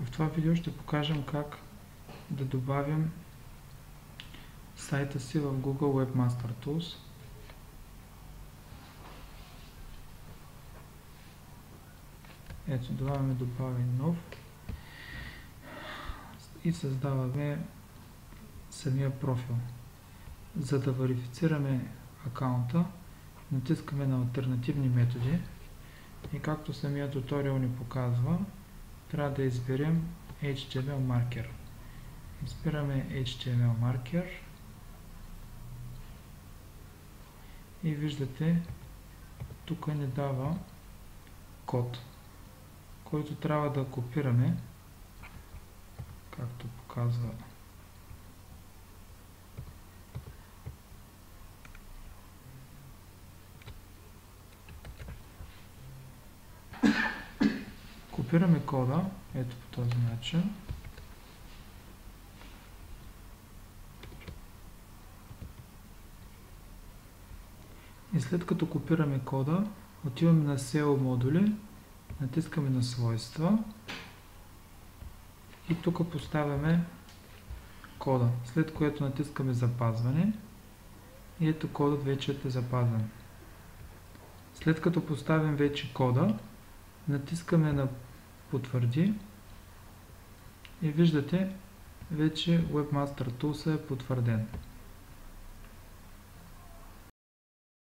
В това видео ще покажем как да добавим сайта си в Google Webmaster Tools. Ето, добавяме нов и създаваме самия профил. За да верифицираме акаунта, натискаме на алтернативни методи и както самия туториал ни показва, трябва да изберем HTML маркер. Избираме HTML маркер и виждате, тук ни дава код, който трябва да копираме, както показва копираме кода, ето по този начин. И след като копираме кода, отиваме на SEO модули, натискаме на свойства и тук поставяме кода, след което натискаме запазване и ето кодът вече е запазен. След като поставим вече кода, натискаме на потвърди и виждате, вече Webmaster Tools е потвърден.